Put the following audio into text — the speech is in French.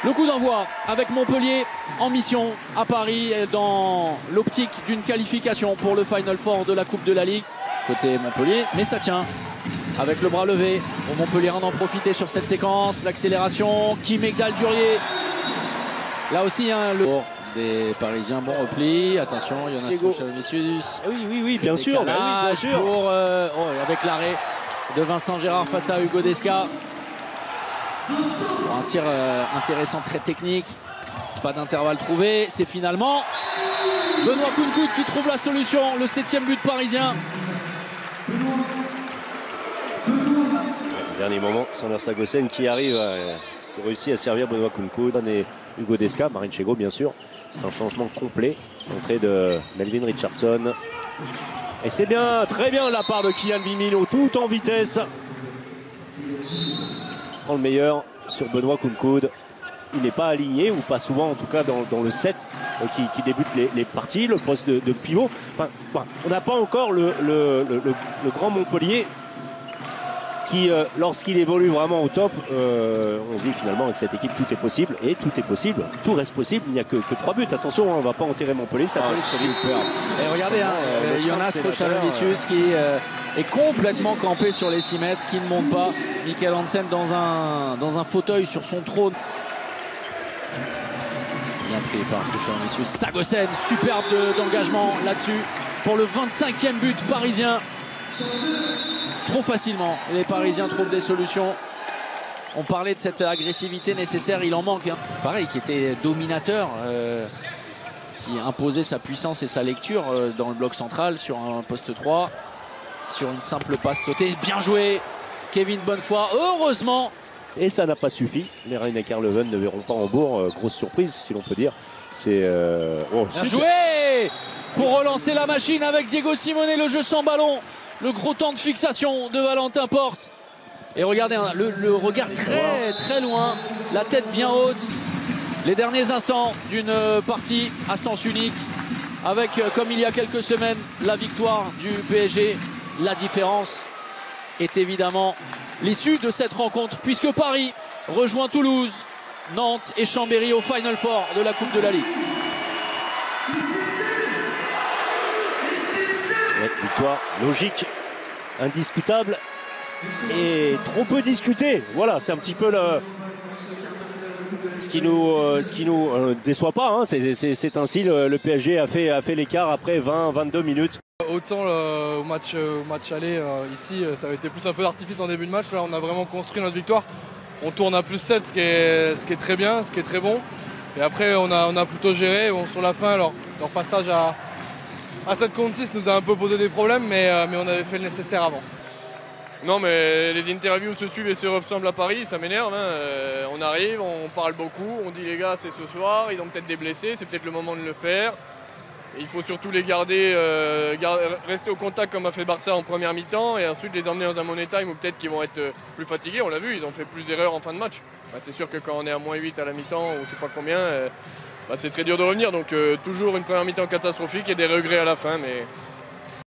Le coup d'envoi avec Montpellier en mission à Paris dans l'optique d'une qualification pour le Final Four de la Coupe de la Ligue. Côté Montpellier, mais ça tient avec le bras levé. Au Montpellier en profiter sur cette séquence. L'accélération, Kim Egdal-Durier. Là aussi, hein, le des Parisiens, bon repli. Attention, Jonas Truchalonicius. Oui, bien sûr. Bien sûr. Pour, avec l'arrêt de Vincent Gérard face à Hugo Desca. Un tir intéressant, très technique. Pas d'intervalle trouvé. C'est finalement Benoît Kounkoud qui trouve la solution. Le 7e but parisien. Dernier moment, Sander Sagosen qui arrive, qui réussit à servir Benoît Kounkoud et Hugo Desca, Marine Chego bien sûr. C'est un changement complet. Entrée de Melvin Richardson. Et c'est bien, très bien la part de Kylian Vimino, tout en vitesse. Prend le meilleur sur Benoît Kounkoud. Il n'est pas aligné, ou pas souvent en tout cas dans le set qui débute les parties, le poste de pivot. Enfin, on n'a pas encore le grand Montpellier qui, lorsqu'il évolue vraiment au top, on se dit finalement avec cette équipe tout est possible, et tout est possible, tout reste possible. Il n'y a que 3 buts. Attention, on ne va pas enterrer Montpellier, ça peut aller très vite. Et regardez, Jonas Truchalonicius qui est complètement campé sur les 6 mètres, qui ne monte pas. Michael Hansen dans un fauteuil sur son trône. Bien pris par Truchalonicius. Sagosen, superbe d'engagement là-dessus pour le 25e but parisien. Trop facilement, les Parisiens trouvent des solutions. On parlait de cette agressivité nécessaire, il en manque. Hein. Pareil, qui était dominateur, qui imposait sa puissance et sa lecture dans le bloc central sur un poste 3, sur une simple passe sautée. Bien joué, Kevin Bonnefoy, heureusement. Et ça n'a pas suffi. Les Rhein-Neckar Leuven ne verront pas Hambourg. Grosse surprise, si l'on peut dire. C'est bien joué pour relancer la machine avec Diego Simone, le jeu sans ballon. Le gros temps de fixation de Valentin Porte. Et regardez, hein, le regard très loin, la tête bien haute. Les derniers instants d'une partie à sens unique. Avec, comme il y a quelques semaines, la victoire du PSG. La différence est évidemment l'issue de cette rencontre, puisque Paris rejoint Toulouse, Nantes et Chambéry au Final Four de la Coupe de la Ligue. Victoire logique, indiscutable et trop peu discuté. Voilà, c'est un petit peu ce qui nous déçoit pas. Hein. C'est ainsi, le PSG a fait l'écart après 20-22 minutes. Autant au match aller ici, ça avait été plus un feu d'artifice en début de match. Là, on a vraiment construit notre victoire. On tourne à +7, ce qui est très bien, ce qui est très bon. Et après, on a plutôt géré. Bon, sur la fin, leur passage à 7 contre 6 nous a un peu posé des problèmes, mais on avait fait le nécessaire avant. Non, mais les interviews se suivent et se ressemblent à Paris, ça m'énerve. Hein. On arrive, on parle beaucoup, on dit les gars c'est ce soir, ils ont peut-être des blessés, c'est peut-être le moment de le faire. Et il faut surtout les garder, rester au contact comme a fait Barça en première mi-temps et ensuite les emmener dans un money time où peut-être qu'ils vont être plus fatigués. On l'a vu, ils ont fait plus d'erreurs en fin de match. Bah, c'est sûr que quand on est à -8 à la mi-temps ou je sais pas combien, c'est très dur de revenir. Donc toujours une première mi-temps catastrophique et des regrets à la fin. Mais